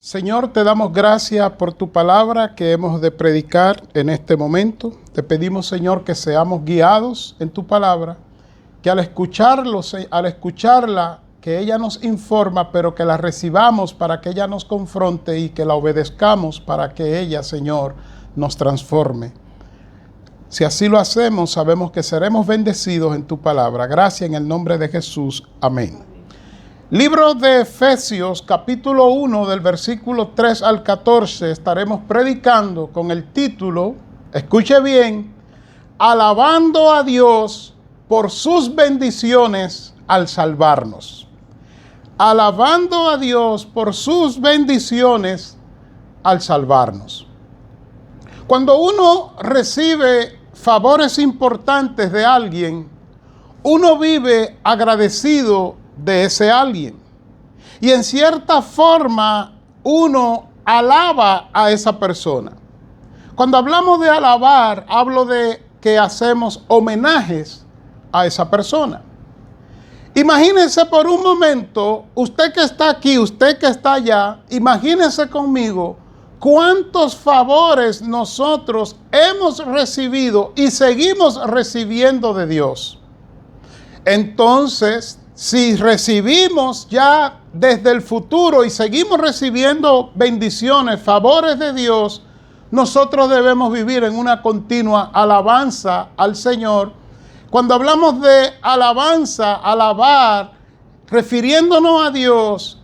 Señor, te damos gracias por tu palabra que hemos de predicar en este momento. Te pedimos, Señor, que seamos guiados en tu palabra, que al escucharla, que ella nos informa, pero que la recibamos para que ella nos confronte y que la obedezcamos para que ella, Señor, nos transforme. Si así lo hacemos, sabemos que seremos bendecidos en tu palabra. Gracias en el nombre de Jesús. Amén. Libro de Efesios, capítulo 1, del versículo 3 al 14, estaremos predicando con el título, escuche bien, alabando a Dios por sus bendiciones al salvarnos. Alabando a Dios por sus bendiciones al salvarnos. Cuando uno recibe favores importantes de alguien, uno vive agradecido de ese alguien. Y en cierta forma uno alaba a esa persona. Cuando hablamos de alabar, hablo de que hacemos homenajes a esa persona. Imagínense por un momento, usted que está aquí, usted que está allá, imagínense conmigo cuántos favores nosotros hemos recibido y seguimos recibiendo de Dios. Entonces, si recibimos ya desde el futuro y seguimos recibiendo bendiciones, favores de Dios, nosotros debemos vivir en una continua alabanza al Señor. Cuando hablamos de alabanza, alabar, refiriéndonos a Dios,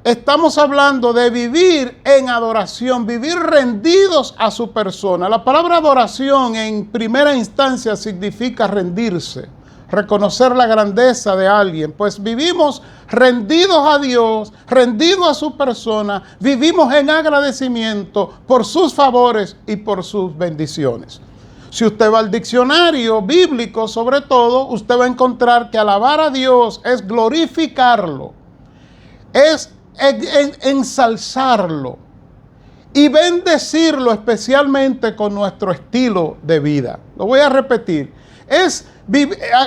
estamos hablando de vivir en adoración, vivir rendidos a su persona. La palabra adoración en primera instancia significa rendirse, reconocer la grandeza de alguien, pues vivimos rendidos a Dios, rendidos a su persona, vivimos en agradecimiento por sus favores y por sus bendiciones. Si usted va al diccionario bíblico, sobre todo, usted va a encontrar que alabar a Dios es glorificarlo, es ensalzarlo y bendecirlo, especialmente con nuestro estilo de vida. Lo voy a repetir.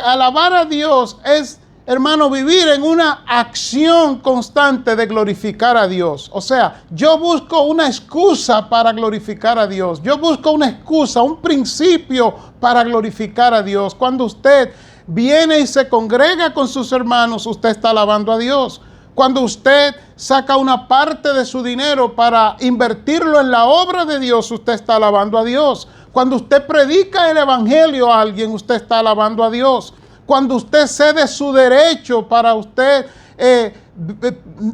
Alabar a Dios es, hermano, vivir en una acción constante de glorificar a Dios. O sea, yo busco una excusa para glorificar a Dios. Yo busco una excusa, un principio para glorificar a Dios. Cuando usted viene y se congrega con sus hermanos, usted está alabando a Dios. Cuando usted saca una parte de su dinero para invertirlo en la obra de Dios, usted está alabando a Dios. Cuando usted predica el evangelio a alguien, usted está alabando a Dios. Cuando usted cede su derecho para usted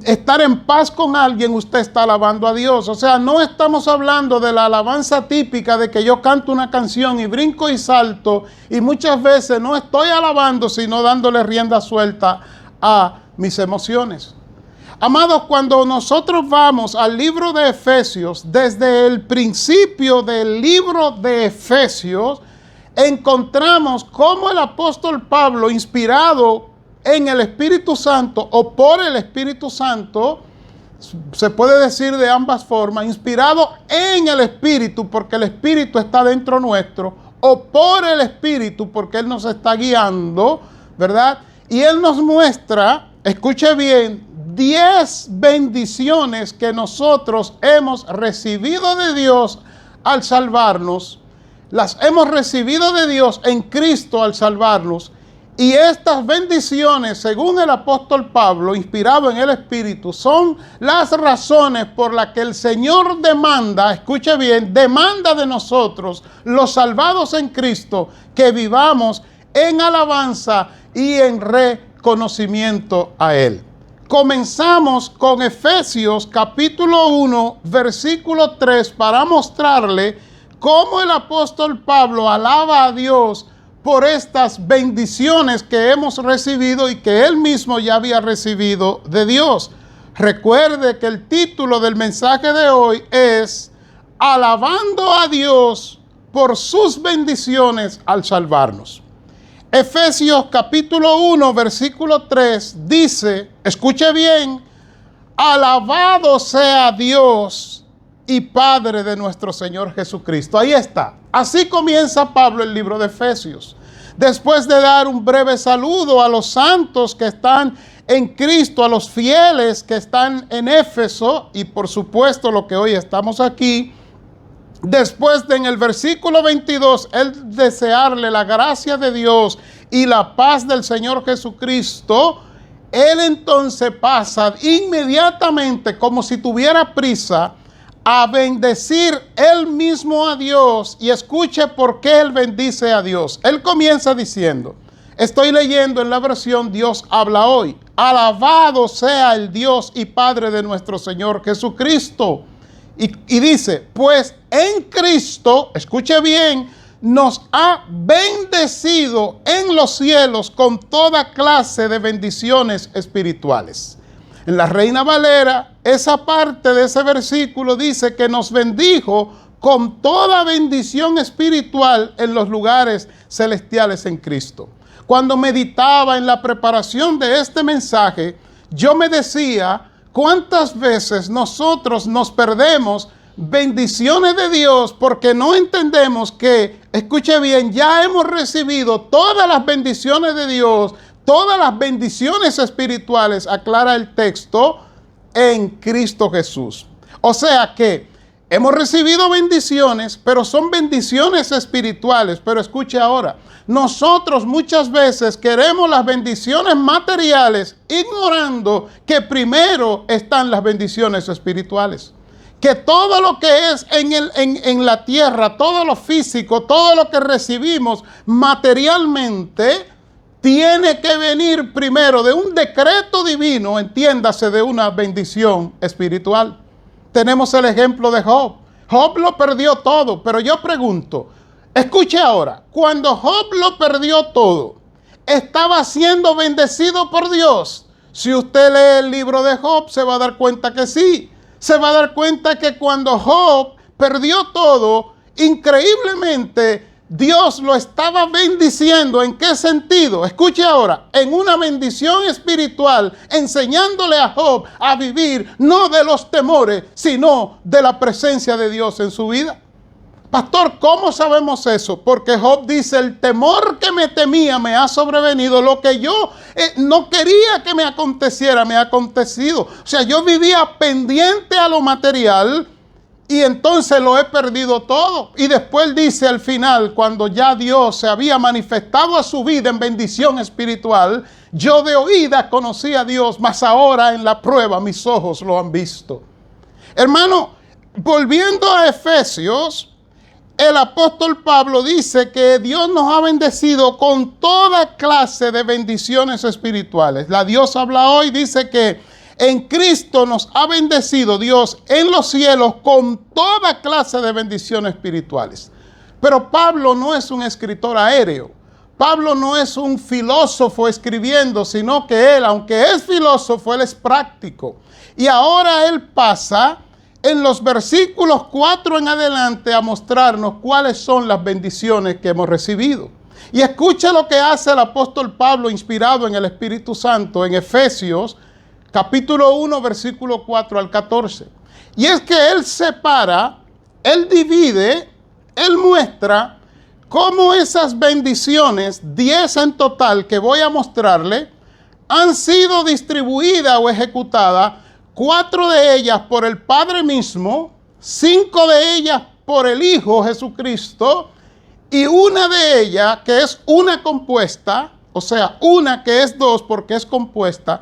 estar en paz con alguien, usted está alabando a Dios. O sea, no estamos hablando de la alabanza típica de que yo canto una canción y brinco y salto y muchas veces no estoy alabando, sino dándole rienda suelta a mis emociones. Amados, cuando nosotros vamos al libro de Efesios, desde el principio del libro de Efesios, encontramos cómo el apóstol Pablo, inspirado en el Espíritu Santo o por el Espíritu Santo, se puede decir de ambas formas, inspirado en el Espíritu porque el Espíritu está dentro nuestro, o por el Espíritu porque Él nos está guiando, ¿verdad? Y Él nos muestra, escuche bien, 10 bendiciones que nosotros hemos recibido de Dios al salvarnos. Las hemos recibido de Dios en Cristo al salvarnos. Y estas bendiciones, según el apóstol Pablo, inspirado en el Espíritu, son las razones por las que el Señor demanda, escuche bien, demanda de nosotros, los salvados en Cristo, que vivamos en alabanza y en reconocimiento a Él. Comenzamos con Efesios capítulo 1, versículo 3, para mostrarle cómo el apóstol Pablo alaba a Dios por estas bendiciones que hemos recibido y que él mismo ya había recibido de Dios. Recuerde que el título del mensaje de hoy es Alabando a Dios por sus bendiciones al salvarnos. Efesios capítulo 1, versículo 3 dice, escuche bien, alabado sea Dios y Padre de nuestro Señor Jesucristo. Ahí está. Así comienza Pablo el libro de Efesios. Después de dar un breve saludo a los santos que están en Cristo a los fieles que están en Éfeso y por supuesto lo que hoy estamos aquí. Después de en el versículo 22, él desearle la gracia de Dios y la paz del Señor Jesucristo, él entonces pasa inmediatamente, como si tuviera prisa, a bendecir él mismo a Dios. Y escuche por qué él bendice a Dios. Él comienza diciendo, estoy leyendo en la versión Dios habla hoy: alabado sea el Dios y Padre de nuestro Señor Jesucristo. Y dice, pues en Cristo, escuche bien, nos ha bendecido en los cielos con toda clase de bendiciones espirituales. En la Reina Valera, esa parte de ese versículo dice que nos bendijo con toda bendición espiritual en los lugares celestiales en Cristo. Cuando meditaba en la preparación de este mensaje, yo me decía, ¿cuántas veces nosotros nos perdemos bendiciones de Dios porque no entendemos que, escuche bien, ya hemos recibido todas las bendiciones de Dios, todas las bendiciones espirituales, aclara el texto, en Cristo Jesús? O sea que hemos recibido bendiciones, pero son bendiciones espirituales. Pero escuche ahora, nosotros muchas veces queremos las bendiciones materiales ignorando que primero están las bendiciones espirituales. Que todo lo que es en la tierra, todo lo físico, todo lo que recibimos materialmente, tiene que venir primero de un decreto divino, entiéndase, de una bendición espiritual. Tenemos el ejemplo de Job. Job lo perdió todo, pero yo pregunto, escuche ahora, cuando Job lo perdió todo, ¿estaba siendo bendecido por Dios? Si usted lee el libro de Job, se va a dar cuenta que sí. Se va a dar cuenta que cuando Job perdió todo, increíblemente Dios lo estaba bendiciendo. ¿En qué sentido? Escuche ahora, en una bendición espiritual, enseñándole a Job a vivir no de los temores, sino de la presencia de Dios en su vida. Pastor, ¿cómo sabemos eso? Porque Job dice, el temor que me temía me ha sobrevenido. Lo que yo no quería que me aconteciera, me ha acontecido. O sea, yo vivía pendiente a lo material y entonces lo he perdido todo. Y después dice al final, cuando ya Dios se había manifestado a su vida en bendición espiritual, yo de oída conocí a Dios, mas ahora en la prueba mis ojos lo han visto. Hermano, volviendo a Efesios, el apóstol Pablo dice que Dios nos ha bendecido con toda clase de bendiciones espirituales. La Dios habla hoy, dice que en Cristo nos ha bendecido Dios en los cielos con toda clase de bendiciones espirituales. Pero Pablo no es un escritor aéreo. Pablo no es un filósofo escribiendo, sino que él, aunque es filósofo, él es práctico. Y ahora él pasa en los versículos 4 en adelante a mostrarnos cuáles son las bendiciones que hemos recibido. Y escuche lo que hace el apóstol Pablo, inspirado en el Espíritu Santo, en Efesios, capítulo 1, versículo 4 al 14. Y es que él separa, él divide, él muestra cómo esas bendiciones, 10 en total que voy a mostrarle, han sido distribuidas o ejecutadas, 4 de ellas por el Padre mismo, 5 de ellas por el Hijo Jesucristo, y una de ellas que es una compuesta, o sea, una que es 2 porque es compuesta,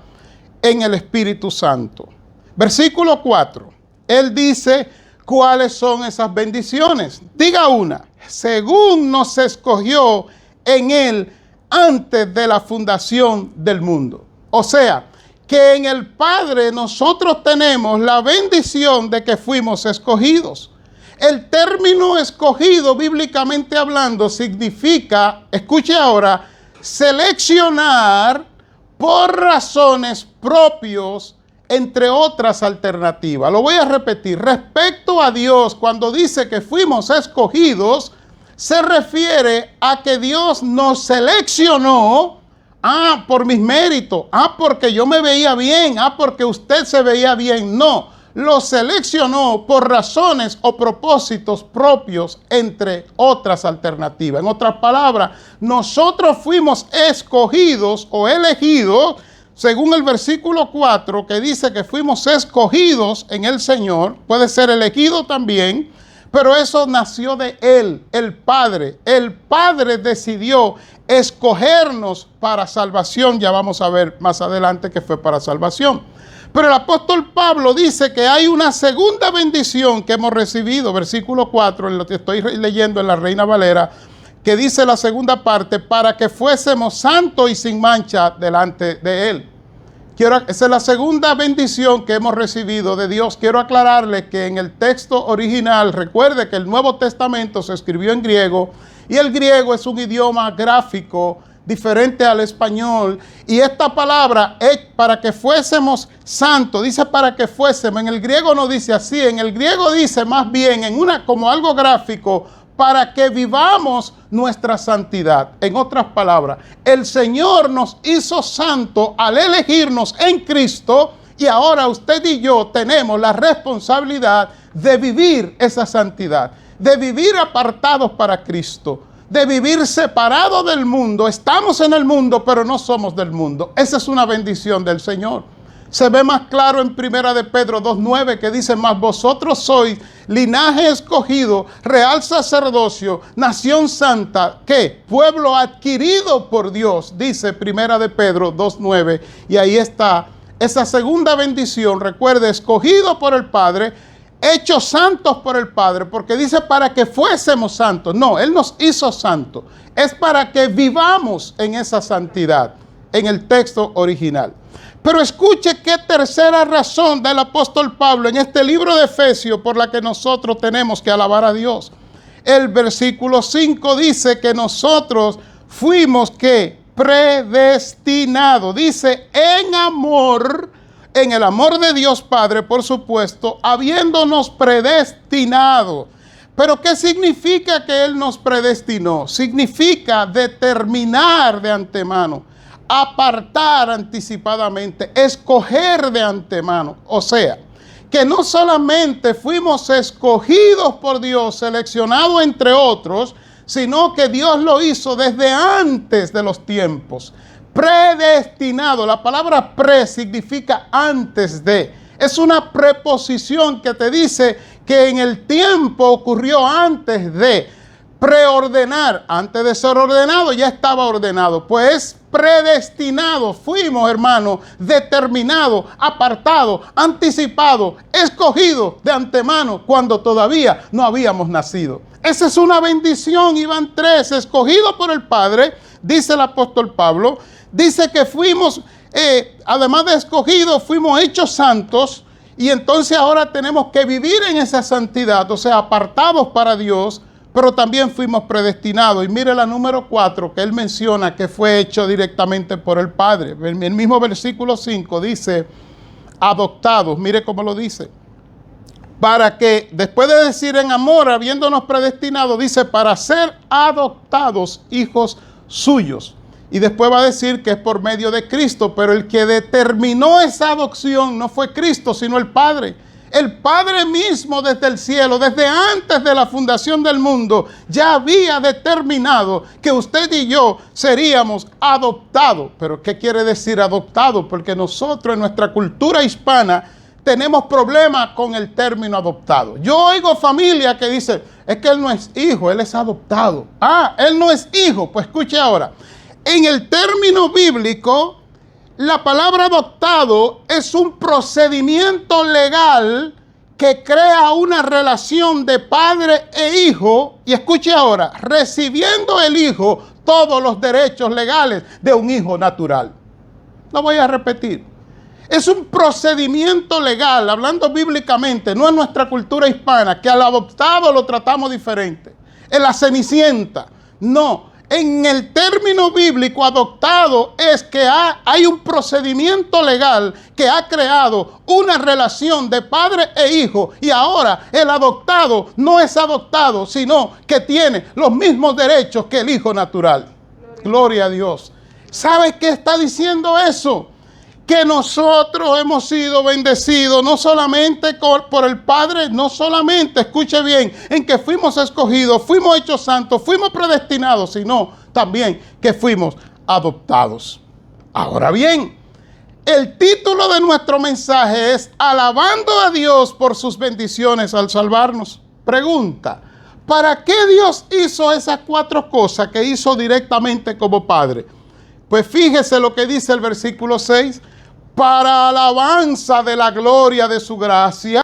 en el Espíritu Santo. Versículo 4, él dice cuáles son esas bendiciones. Diga una, según nos escogió en él antes de la fundación del mundo. O sea, que en el Padre nosotros tenemos la bendición de que fuimos escogidos. El término escogido, bíblicamente hablando, significa, escuche ahora, seleccionar por razones propias, entre otras alternativas. Lo voy a repetir. Respecto a Dios, cuando dice que fuimos escogidos, se refiere a que Dios nos seleccionó. Por mis méritos. Porque yo me veía bien. Porque usted se veía bien. No, lo seleccionó por razones o propósitos propios, entre otras alternativas. En otras palabras, nosotros fuimos escogidos o elegidos según el versículo 4, que dice que fuimos escogidos en el Señor, puede ser elegido también, pero eso nació de Él, el Padre. El Padre decidió escogernos para salvación. Ya vamos a ver más adelante que fue para salvación. Pero el apóstol Pablo dice que hay una segunda bendición que hemos recibido. Versículo 4, en lo que estoy leyendo en la Reina Valera, que dice la segunda parte, para que fuésemos santos y sin mancha delante de Él. Esa es la segunda bendición que hemos recibido de Dios. Quiero aclararle que en el texto original, recuerde que el Nuevo Testamento se escribió en griego, y el griego es un idioma gráfico diferente al español. Y esta palabra es para que fuésemos santos, dice para que fuésemos. En el griego no dice así, en el griego dice más bien como algo gráfico, para que vivamos nuestra santidad. En otras palabras, el Señor nos hizo santos al elegirnos en Cristo, y ahora usted y yo tenemos la responsabilidad de vivir esa santidad, de vivir apartados para Cristo, de vivir separados del mundo. Estamos en el mundo, pero no somos del mundo. Esa es una bendición del Señor. Se ve más claro en 1 de Pedro 2:9, que dice, mas vosotros sois linaje escogido, real sacerdocio, nación santa, ¿qué? Pueblo adquirido por Dios, dice 1 de Pedro 2:9. Y ahí está esa segunda bendición. Recuerde, escogido por el Padre, hechos santos por el Padre, porque dice para que fuésemos santos. No, Él nos hizo santos. Es para que vivamos en esa santidad, en el texto original. Pero escuche qué tercera razón da el apóstol Pablo en este libro de Efesios por la que nosotros tenemos que alabar a Dios. El versículo 5 dice que nosotros fuimos ¿qué? Predestinados. Dice en amor, en el amor de Dios Padre, por supuesto, habiéndonos predestinado. Pero ¿qué significa que Él nos predestinó? Significa determinar de antemano, apartar anticipadamente, escoger de antemano. O sea, que no solamente fuimos escogidos por Dios, seleccionados entre otros, sino que Dios lo hizo desde antes de los tiempos. Predestinado. La palabra pre significa antes de. Es una preposición que te dice que en el tiempo ocurrió antes de. Preordenar, antes de ser ordenado ya estaba ordenado, pues predestinado, fuimos hermanos, determinados, apartados, anticipados, escogidos de antemano cuando todavía no habíamos nacido. Esa es una bendición. Iván 3, escogido por el Padre, dice el apóstol Pablo, dice que fuimos, además de escogidos, fuimos hechos santos, y entonces ahora tenemos que vivir en esa santidad, o sea, apartados para Dios, pero también fuimos predestinados. Y mire la número 4 que él menciona que fue hecho directamente por el Padre. En el mismo versículo 5 dice, adoptados. Mire cómo lo dice. Para que, después de decir en amor, habiéndonos predestinado, dice, para ser adoptados hijos suyos. Y después va a decir que es por medio de Cristo, pero el que determinó esa adopción no fue Cristo, sino el Padre. El Padre mismo desde el cielo, desde antes de la fundación del mundo, ya había determinado que usted y yo seríamos adoptados. ¿Pero qué quiere decir adoptado? Porque nosotros en nuestra cultura hispana tenemos problemas con el término adoptado. Yo oigo familia que dice, es que él no es hijo, él es adoptado. Ah, él no es hijo. Pues escuche ahora, en el término bíblico, la palabra adoptado es un procedimiento legal que crea una relación de padre e hijo, y escuche ahora, recibiendo el hijo todos los derechos legales de un hijo natural. Lo voy a repetir. Es un procedimiento legal, hablando bíblicamente, no en nuestra cultura hispana, que al adoptado lo tratamos diferente. En la Cenicienta, no. En el término bíblico, adoptado es que hay un procedimiento legal que ha creado una relación de padre e hijo, y ahora el adoptado no es adoptado, sino que tiene los mismos derechos que el hijo natural. Gloria a Dios. ¿Sabe qué está diciendo eso? Que nosotros hemos sido bendecidos no solamente por el Padre, no solamente, escuche bien, en que fuimos escogidos, fuimos hechos santos, fuimos predestinados, sino también que fuimos adoptados. Ahora bien, el título de nuestro mensaje es Alabando a Dios por sus bendiciones al salvarnos. Pregunta, ¿para qué Dios hizo esas 4 cosas que hizo directamente como Padre? Pues fíjese lo que dice el versículo 6. Para alabanza de la gloria de su gracia.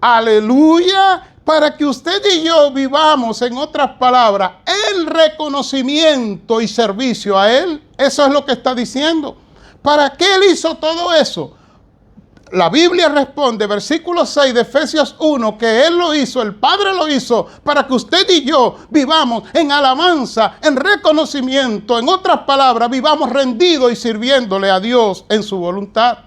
Aleluya. Para que usted y yo vivamos, en otras palabras, el reconocimiento y servicio a Él. Eso es lo que está diciendo. ¿Para qué Él hizo todo eso? La Biblia responde, versículo 6 de Efesios 1, que Él lo hizo, el Padre lo hizo, para que usted y yo vivamos en alabanza, en reconocimiento. En otras palabras, vivamos rendidos y sirviéndole a Dios en su voluntad.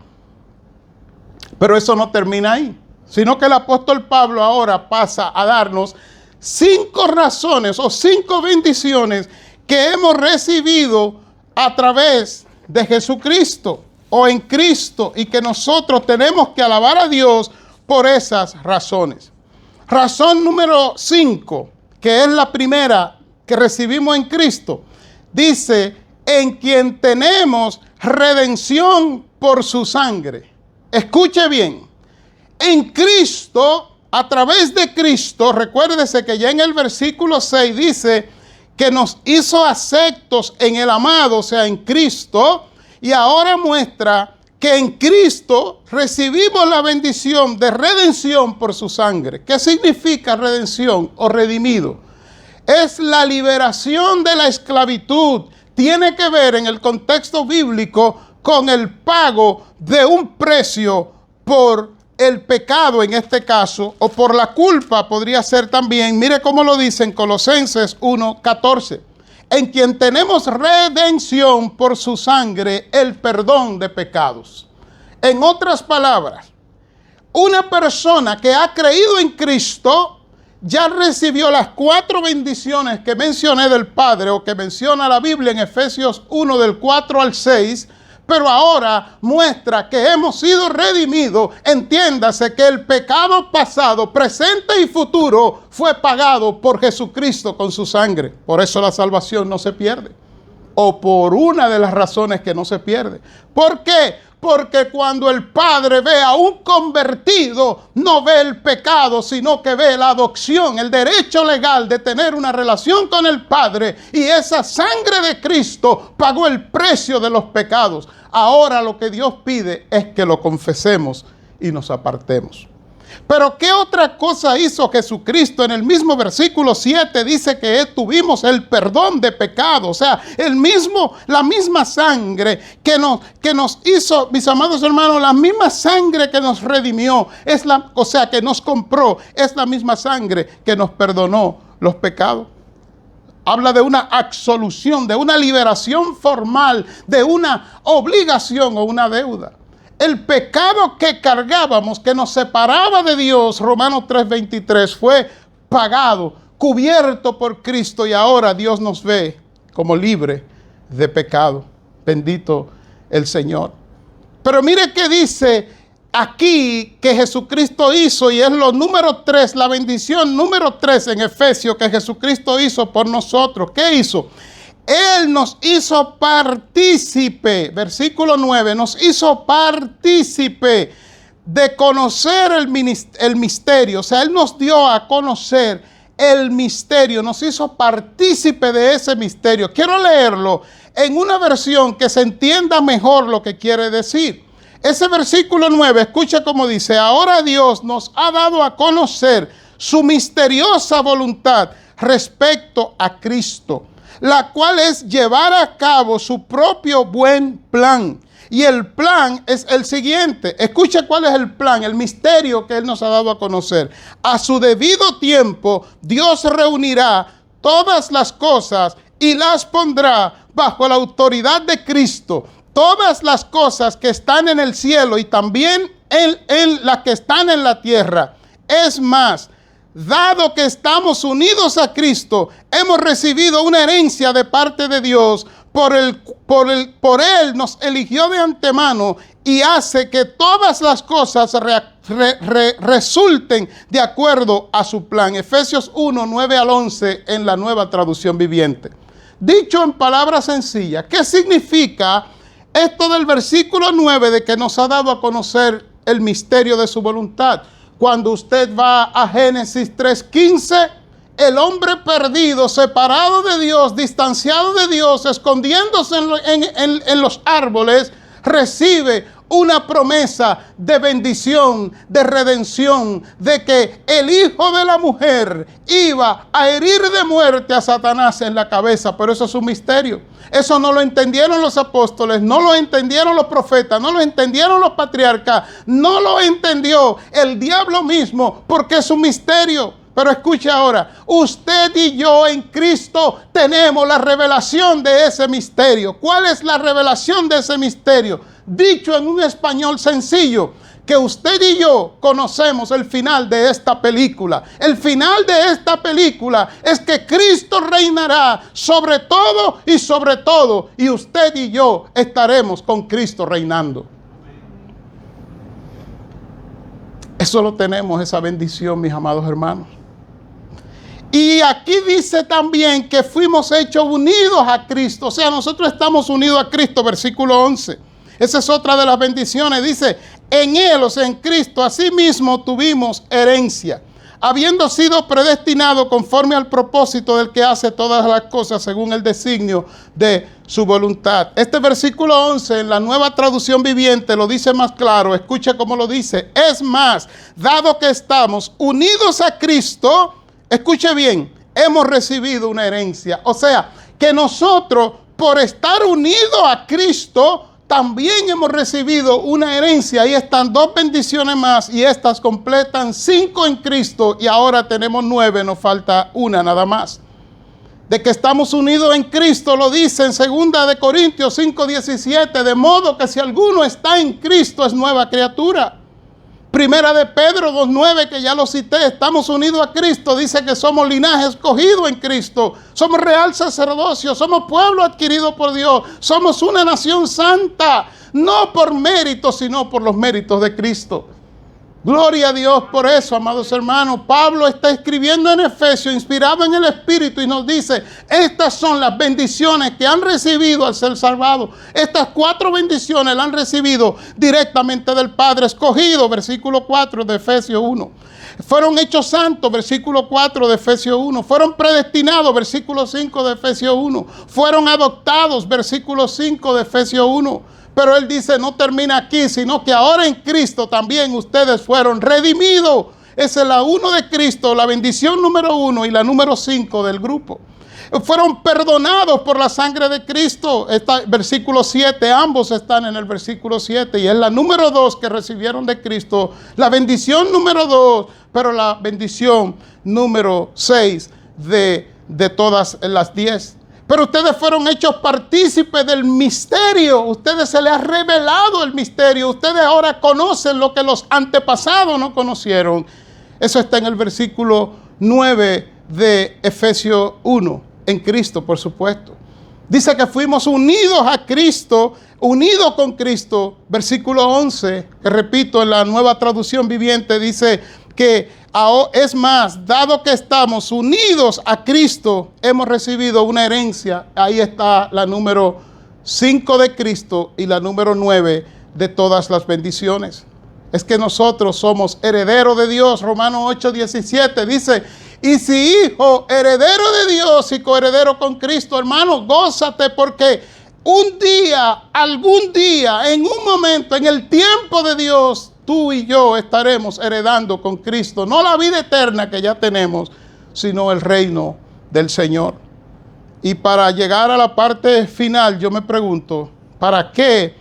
Pero eso no termina ahí, sino que el apóstol Pablo ahora pasa a darnos 5 razones o 5 bendiciones que hemos recibido a través de Jesucristo o en Cristo, y que nosotros tenemos que alabar a Dios por esas razones. Razón número 5, que es la primera que recibimos en Cristo, dice, en quien tenemos redención por su sangre. Escuche bien, en Cristo, a través de Cristo, recuérdese que ya en el versículo 6 dice que nos hizo aceptos en el amado, o sea, en Cristo, y ahora muestra que en Cristo recibimos la bendición de redención por su sangre. ¿Qué significa redención o redimido? Es la liberación de la esclavitud. Tiene que ver en el contexto bíblico con el pago de un precio por el pecado en este caso, o por la culpa podría ser también. Mire cómo lo dice en Colosenses 1:14. En quien tenemos redención por su sangre, el perdón de pecados. En otras palabras, una persona que ha creído en Cristo ya recibió las 4 bendiciones que mencioné del Padre, o que menciona la Biblia en Efesios 1 del 4 al 6, pero ahora muestra que hemos sido redimidos. Entiéndase que el pecado pasado, presente y futuro fue pagado por Jesucristo con su sangre. Por eso la salvación no se pierde, o por una de las razones que no se pierde. ¿Por qué? Porque cuando el Padre ve a un convertido, no ve el pecado, sino que ve la adopción, el derecho legal de tener una relación con el Padre. Y esa sangre de Cristo pagó el precio de los pecados. Ahora lo que Dios pide es que lo confesemos y nos apartemos. Pero ¿qué otra cosa hizo Jesucristo? En el mismo versículo 7 dice que tuvimos el perdón de pecado. O sea, la misma sangre que nos hizo, mis amados hermanos, la misma sangre que nos redimió, que nos compró, es la misma sangre que nos perdonó los pecados. Habla de una absolución, de una liberación formal, de una obligación o una deuda. El pecado que cargábamos, que nos separaba de Dios, Romanos 3:23, fue pagado, cubierto por Cristo, y ahora Dios nos ve como libre de pecado. Bendito el Señor. Pero mire qué dice aquí que Jesucristo hizo, y es lo número 3, la bendición número 3 en Efesios que Jesucristo hizo por nosotros. ¿Qué hizo? Él nos hizo partícipe, versículo 9, nos hizo partícipe de conocer el misterio. O sea, Él nos dio a conocer el misterio, nos hizo partícipe de ese misterio. Quiero leerlo en una versión que se entienda mejor lo que quiere decir. Ese versículo 9, escucha cómo dice: ahora Dios nos ha dado a conocer su misteriosa voluntad respecto a Cristo, la cual es llevar a cabo su propio buen plan. Y el plan es el siguiente. Escucha cuál es el plan, el misterio que Él nos ha dado a conocer. A su debido tiempo, Dios reunirá todas las cosas y las pondrá bajo la autoridad de Cristo. Todas las cosas que están en el cielo y también en las que están en la tierra. Es más, dado que estamos unidos a Cristo, hemos recibido una herencia de parte de Dios. Por Él nos eligió de antemano y hace que todas las cosas resulten de acuerdo a su plan. Efesios 1, 9 al 11 en la Nueva Traducción Viviente. Dicho en palabras sencillas, ¿qué significa Esto del versículo 9 de que nos ha dado a conocer el misterio de su voluntad. Cuando usted va a Génesis 3:15, el hombre perdido, separado de Dios, distanciado de Dios, escondiéndose en los árboles, recibe una promesa de bendición, de redención, de que el hijo de la mujer iba a herir de muerte a Satanás en la cabeza. Pero eso es un misterio. Eso no lo entendieron los apóstoles, no lo entendieron los profetas, no lo entendieron los patriarcas, no lo entendió el diablo mismo, porque es un misterio. Pero escuche ahora, usted y yo en Cristo tenemos la revelación de ese misterio. ¿Cuál es la revelación de ese misterio? Dicho en un español sencillo, que usted y yo conocemos el final de esta película. El final de esta película es que Cristo reinará sobre todo, y usted y yo estaremos con Cristo reinando. Eso lo tenemos, esa bendición, mis amados hermanos. Y aquí dice también que fuimos hechos unidos a Cristo. O sea, nosotros estamos unidos a Cristo, versículo 11. Esa es otra de las bendiciones. Dice, en Él, o sea, en Cristo, asimismo tuvimos herencia, habiendo sido predestinado conforme al propósito del que hace todas las cosas según el designio de su voluntad. Este versículo 11 en la Nueva Traducción Viviente lo dice más claro. Escucha cómo lo dice. Es más, dado que estamos unidos a Cristo, escuche bien, hemos recibido una herencia. O sea, que nosotros, por estar unidos a Cristo, también hemos recibido una herencia. Ahí están 2 bendiciones más y estas completan 5 en Cristo y ahora tenemos 9, nos falta una nada más. De que estamos unidos en Cristo lo dice en 2 de Corintios 5:17, de modo que si alguno está en Cristo es nueva criatura. Primera de Pedro 2:9, que ya lo cité, estamos unidos a Cristo, dice que somos linaje escogido en Cristo, somos real sacerdocio, somos pueblo adquirido por Dios, somos una nación santa, no por méritos, sino por los méritos de Cristo. Gloria a Dios por eso, amados hermanos. Pablo está escribiendo en Efesios, inspirado en el Espíritu, y nos dice, estas son las bendiciones que han recibido al ser salvados. Estas 4 bendiciones las han recibido directamente del Padre escogido, versículo 4 de Efesios 1. Fueron hechos santos, versículo 4 de Efesios 1. Fueron predestinados, versículo 5 de Efesios 1. Fueron adoptados, versículo 5 de Efesios 1. Pero él dice, no termina aquí, sino que ahora en Cristo también ustedes fueron redimidos. Esa es la 1 de Cristo, la bendición número 1 y la número 5 del grupo. Fueron perdonados por la sangre de Cristo. Versículo 7, ambos están en el versículo 7 y es la número 2 que recibieron de Cristo. La bendición número 2, pero la bendición número 6 de todas las 10. Pero ustedes fueron hechos partícipes del misterio. Ustedes se les ha revelado el misterio. Ustedes ahora conocen lo que los antepasados no conocieron. Eso está en el versículo 9 de Efesios 1. En Cristo, por supuesto. Dice que fuimos unidos a Cristo, unidos con Cristo. Versículo 11, que repito, en la Nueva Traducción Viviente dice que es más, dado que estamos unidos a Cristo, hemos recibido una herencia. Ahí está la número 5 de Cristo y la número 9 de todas las bendiciones. Es que nosotros somos herederos de Dios. Romanos 8:17 dice, y si hijo, heredero de Dios y coheredero con Cristo, hermano, gózate porque un día, algún día, en un momento, en el tiempo de Dios, tú y yo estaremos heredando con Cristo, no la vida eterna que ya tenemos, sino el reino del Señor. Y para llegar a la parte final, yo me pregunto, ¿para qué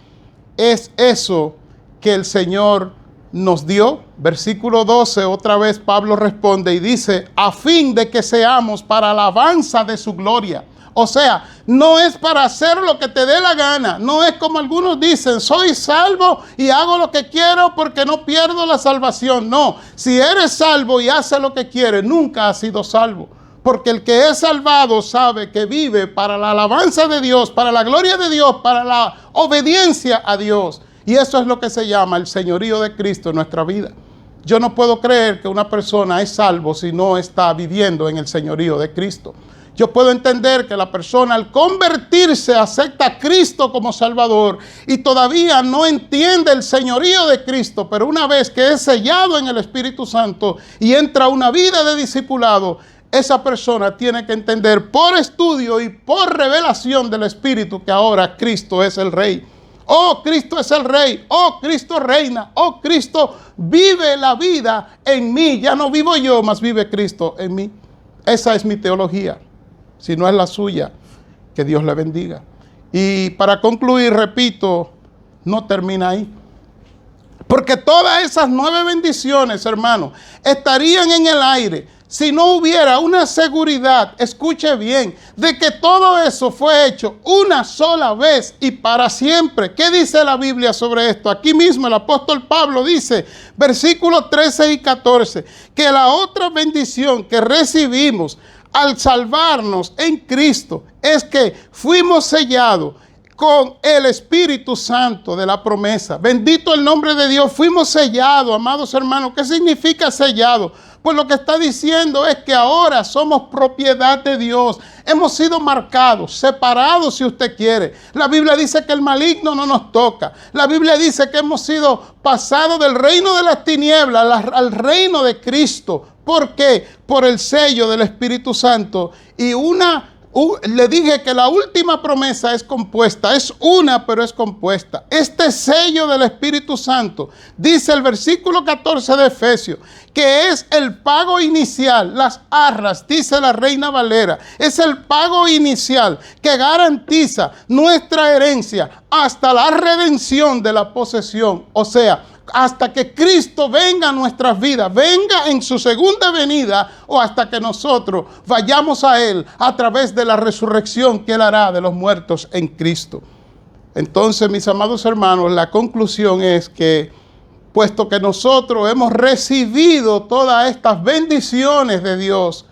es eso que el Señor nos dio? Versículo 12, otra vez Pablo responde y dice, a fin de que seamos para alabanza de su gloria. O sea, no es para hacer lo que te dé la gana. No es como algunos dicen, soy salvo y hago lo que quiero porque no pierdo la salvación. No, si eres salvo y haces lo que quieres, nunca has sido salvo. Porque el que es salvado sabe que vive para la alabanza de Dios, para la gloria de Dios, para la obediencia a Dios. Y eso es lo que se llama el señorío de Cristo en nuestra vida. Yo no puedo creer que una persona es salvo si no está viviendo en el señorío de Cristo. Yo puedo entender que la persona al convertirse acepta a Cristo como Salvador y todavía no entiende el señorío de Cristo, pero una vez que es sellado en el Espíritu Santo y entra a una vida de discipulado, esa persona tiene que entender por estudio y por revelación del Espíritu que ahora Cristo es el Rey. Oh, Cristo es el Rey. Oh, Cristo reina. Oh, Cristo vive la vida en mí. Ya no vivo yo, mas vive Cristo en mí. Esa es mi teología. Si no es la suya, que Dios le bendiga. Y para concluir, repito, no termina ahí. Porque todas esas 9 bendiciones, hermano, estarían en el aire si no hubiera una seguridad, escuche bien, de que todo eso fue hecho una sola vez y para siempre. ¿Qué dice la Biblia sobre esto? Aquí mismo el apóstol Pablo dice, versículos 13 y 14, que la otra bendición que recibimos al salvarnos en Cristo es que fuimos sellados con el Espíritu Santo de la promesa. Bendito el nombre de Dios. Fuimos sellados, amados hermanos. ¿Qué significa sellado? Pues lo que está diciendo es que ahora somos propiedad de Dios. Hemos sido marcados, separados si usted quiere. La Biblia dice que el maligno no nos toca. La Biblia dice que hemos sido pasados del reino de las tinieblas al reino de Cristo. ¿Por qué? Por el sello del Espíritu Santo. Y le dije que la última promesa es compuesta, es una, pero es compuesta. Este sello del Espíritu Santo, dice el versículo 14 de Efesios, que es el pago inicial, las arras, dice la Reina Valera, es el pago inicial que garantiza nuestra herencia hasta la redención de la posesión. O sea, hasta que Cristo venga a nuestras vidas, venga en su segunda venida o hasta que nosotros vayamos a Él a través de la resurrección que Él hará de los muertos en Cristo. Entonces, mis amados hermanos, la conclusión es que, puesto que nosotros hemos recibido todas estas bendiciones de Dios,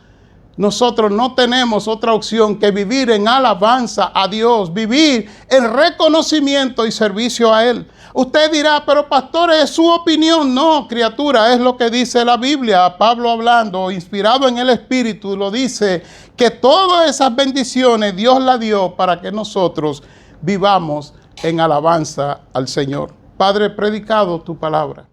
nosotros no tenemos otra opción que vivir en alabanza a Dios, vivir en reconocimiento y servicio a Él. Usted dirá, pero pastor, ¿es su opinión? No, criatura, es lo que dice la Biblia. Pablo hablando, inspirado en el Espíritu, lo dice, que todas esas bendiciones Dios las dio para que nosotros vivamos en alabanza al Señor. Padre, predicado tu palabra.